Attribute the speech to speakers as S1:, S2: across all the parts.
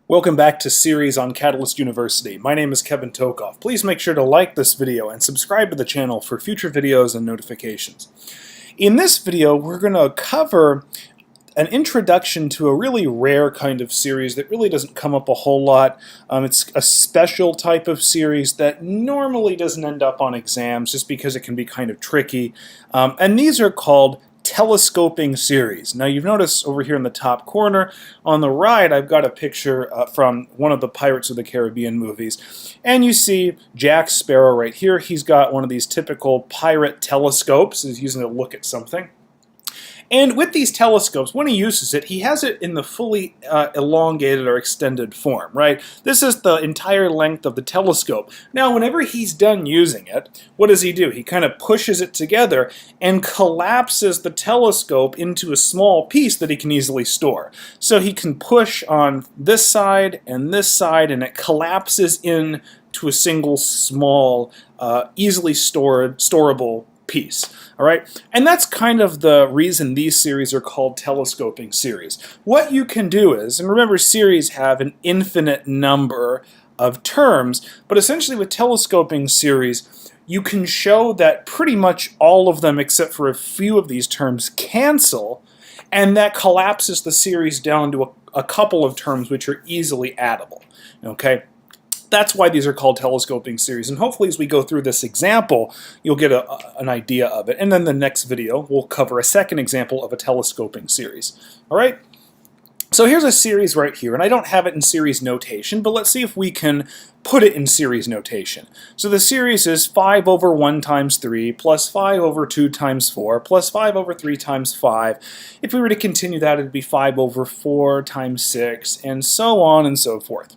S1: Welcome back to Series on Catalyst University. My name is Kevin Tokoph. Please make sure to like this video and subscribe to the channel for future videos and notifications. In this video, we're going to cover an introduction to a really rare kind of series that really doesn't come up a whole lot. It's a special type of series that normally doesn't end up on exams just because it can be kind of tricky. And these are called telescoping series. Now you've noticed over here in the top corner on the right I've got a picture from one of the Pirates of the Caribbean movies, and you see Jack Sparrow right here. He's got one of these typical pirate telescopes. He's using it to look at something. And with these telescopes, when he uses it, he has it in the fully elongated or extended form, right? This is the entire length of the telescope. Now, whenever he's done using it, what does he do? He kind of pushes it together and collapses the telescope into a small piece that he can easily store. So he can push on this side, and it collapses into a single small, easily storable piece. All right, and that's kind of the reason these series are called telescoping series. What you can do is, and remember, series have an infinite number of terms, but essentially with telescoping series, you can show that pretty much all of them, except for a few of these terms, cancel, and that collapses the series down to a couple of terms which are easily addable. Okay. That's why these are called telescoping series, and hopefully as we go through this example, you'll get an idea of it. And then the next video, we'll cover a second example of a telescoping series. All right? So here's a series right here, and I don't have it in series notation, but let's see if we can put it in series notation. So the series is 5 over 1 times 3, plus 5 over 2 times 4, plus 5 over 3 times 5. If we were to continue that, it'd be 5 over 4 times 6, and so on and so forth.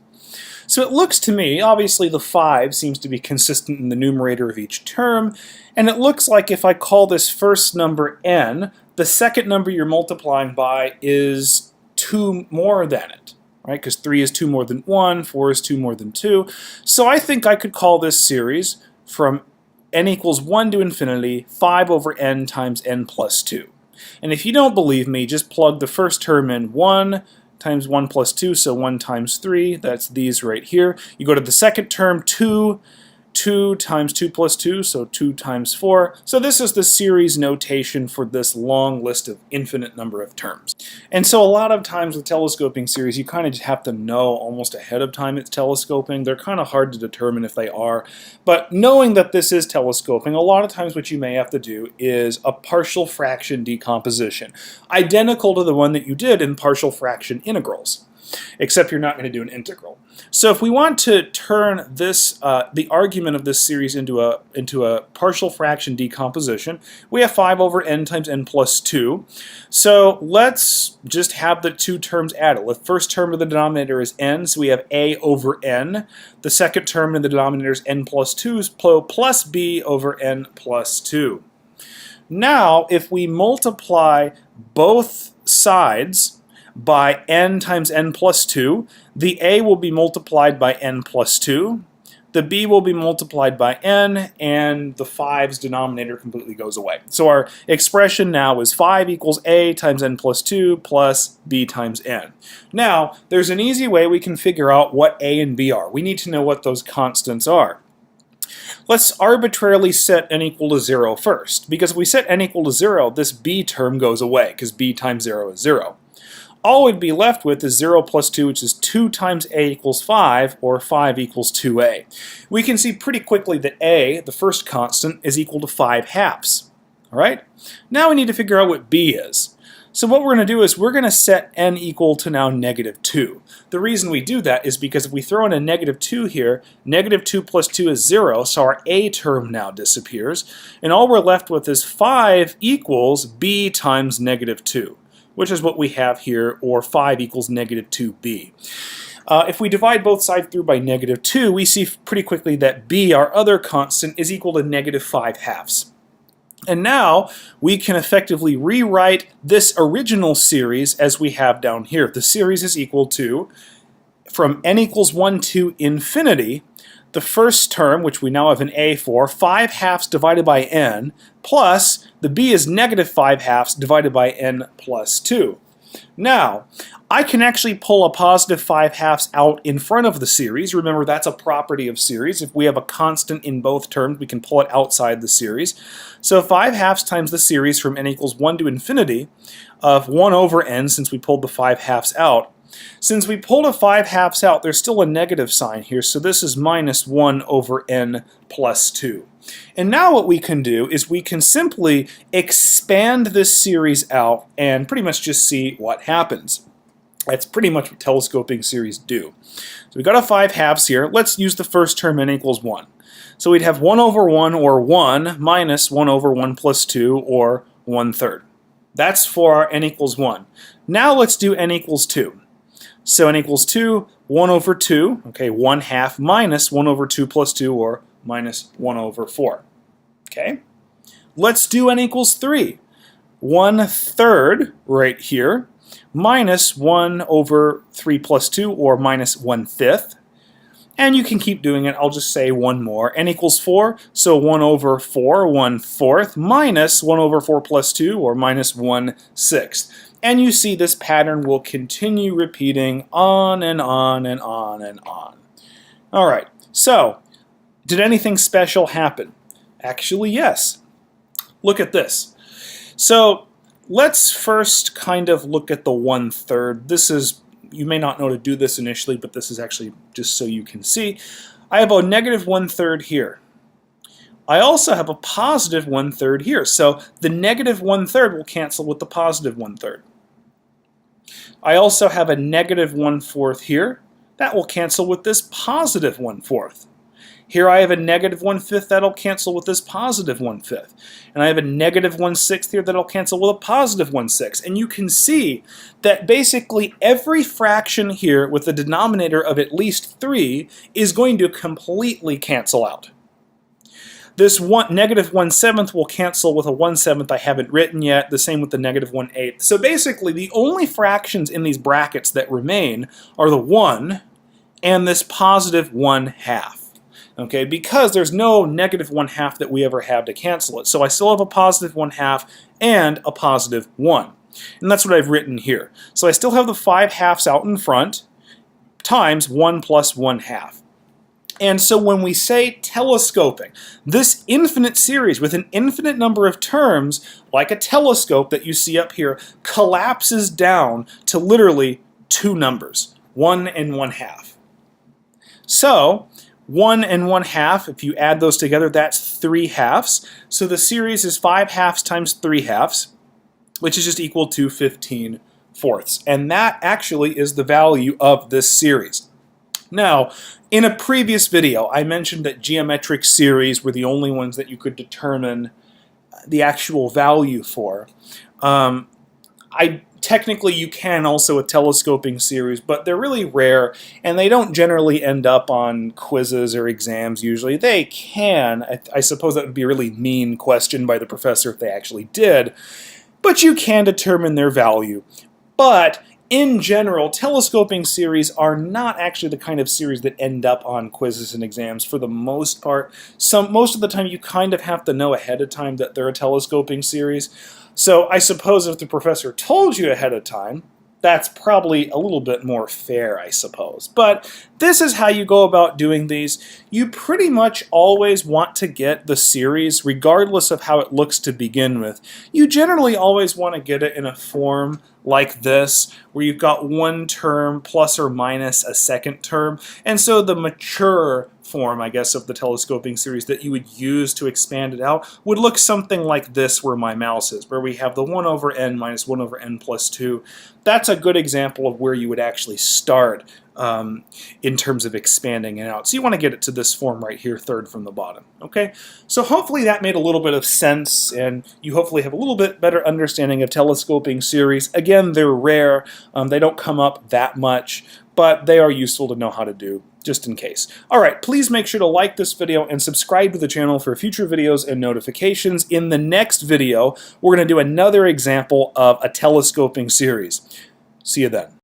S1: So it looks to me, obviously the 5 seems to be consistent in the numerator of each term, and it looks like if I call this first number n, the second number you're multiplying by is 2 more than it, right? Because 3 is 2 more than 1, 4 is 2 more than 2. So I think I could call this series from n equals 1 to infinity, 5 over n times n plus 2. And if you don't believe me, just plug the first term in, 1 times 1 plus 2, so 1 times 3, that's these right here. You go to the second term, 2 times 2 plus 2, so 2 times 4. So this is the series notation for this long list of infinite number of terms. And so a lot of times with telescoping series, you kind of just have to know almost ahead of time it's telescoping. They're kind of hard to determine if they are. But knowing that this is telescoping, a lot of times what you may have to do is a partial fraction decomposition, identical to the one that you did in partial fraction integrals, except you're not going to do an integral. So if we want to turn this, the argument of this series into a partial fraction decomposition, we have 5 over n times n plus 2. So let's just have the two terms added. The first term of the denominator is n, so we have a over n. The second term in the denominator is n plus 2 plus b over n plus 2. Now, if we multiply both sides by n times n plus 2, the a will be multiplied by n plus 2, the b will be multiplied by n, and the 5's denominator completely goes away. So our expression now is 5 equals a times n plus 2 plus b times n. Now, there's an easy way we can figure out what a and b are. We need to know what those constants are. Let's arbitrarily set n equal to 0 first, because if we set n equal to 0, this b term goes away, because b times 0 is 0. All we'd be left with is 0 plus 2, which is 2 times a equals 5, or 5 equals 2a. We can see pretty quickly that a, the first constant, is equal to 5 halves. All right? Now we need to figure out what b is. So what we're going to do is we're going to set n equal to now negative 2. The reason we do that is because if we throw in a negative 2 here, negative 2 plus 2 is 0, so our a term now disappears, and all we're left with is 5 equals b times negative 2. Which is what we have here, or 5 equals negative 2b. If we divide both sides through by negative 2, we see pretty quickly that b, our other constant, is equal to negative 5 halves. And now we can effectively rewrite this original series as we have down here. The series is equal to, from n equals 1 to infinity, the first term, which we now have an a for, 5 halves divided by n, plus the b is negative 5 halves divided by n plus 2. Now, I can actually pull a positive 5/2 out in front of the series. Remember, that's a property of series. If we have a constant in both terms, we can pull it outside the series. So 5/2 times the series from n equals 1 to infinity of 1 over n, since we pulled the 5/2 out. Since we pulled a 5/2 out, there's still a negative sign here, so this is minus 1 over n plus 2. And now what we can do is we can simply expand this series out and pretty much just see what happens. That's pretty much what telescoping series do. So we got a 5/2 here. Let's use the first term, n equals 1. So we'd have 1 over 1, or 1, minus 1 over 1 plus 2, or 1/3. That's for our n equals 1. Now let's do n equals 2. So n equals 2, 1 over 2, okay, 1/2 minus 1 over 2 plus 2, or minus 1 over 4. Okay? Let's do n equals 3. 1/3 right here, minus 1 over 3 plus 2, or minus 1/5. And you can keep doing it. I'll just say one more. N equals 4, so 1 over 4, 1/4, minus 1 over 4 plus 2, or minus 1/6. And you see this pattern will continue repeating on and on and on and on. All right, so did anything special happen? Actually, yes. Look at this. So let's first kind of look at the 1/3. This is, you may not know to do this initially, but this is actually just so you can see. I have a negative 1/3 here. I also have a positive 1/3 here. So the negative 1/3 will cancel with the positive 1/3. I also have a negative 1/4 here. That will cancel with this positive 1/4. Here I have a negative 1/5 that'll cancel with this positive 1/5. And I have a negative 1/6 here that'll cancel with a positive 1/6. And you can see that basically every fraction here with a denominator of at least 3 is going to completely cancel out. This negative 1/7 will cancel with a 1/7 I haven't written yet, the same with the negative 1/8. So basically the only fractions in these brackets that remain are the 1 and this positive 1/2. Okay, because there's no negative 1/2 that we ever have to cancel it. So I still have a positive 1/2 and a positive 1. And that's what I've written here. So I still have the 5/2 out in front times 1 plus 1/2. And so when we say telescoping, this infinite series with an infinite number of terms, like a telescope that you see up here, collapses down to literally two numbers, 1 and 1/2. So 1 and 1/2, if you add those together, that's 3/2. So the series is 5/2 times 3/2, which is just equal to 15/4. And that actually is the value of this series. Now, in a previous video, I mentioned that geometric series were the only ones that you could determine the actual value for. Technically, you can also a telescoping series, but they're really rare, and they don't generally end up on quizzes or exams usually. They can. I suppose that would be a really mean question by the professor if they actually did, but you can determine their value. But in general, telescoping series are not actually the kind of series that end up on quizzes and exams for the most part. Most of the time you kind of have to know ahead of time that they're a telescoping series. So I suppose if the professor told you ahead of time, that's probably a little bit more fair, I suppose. But this is how you go about doing these. You pretty much always want to get the series, regardless of how it looks to begin with. You generally always want to get it in a form like this, where you've got one term plus or minus a second term. And so the mature form, I guess, of the telescoping series that you would use to expand it out would look something like this where my mouse is, where we have the 1 over n minus 1 over n plus 2. That's a good example of where you would actually start in terms of expanding it out. So you want to get it to this form right here, third from the bottom. Okay, so hopefully that made a little bit of sense, and you hopefully have a little bit better understanding of telescoping series. Again, they're rare. They don't come up that much, but they are useful to know how to do, just in case. Alright, please make sure to like this video and subscribe to the channel for future videos and notifications. In the next video, we're going to do another example of a telescoping series. See you then.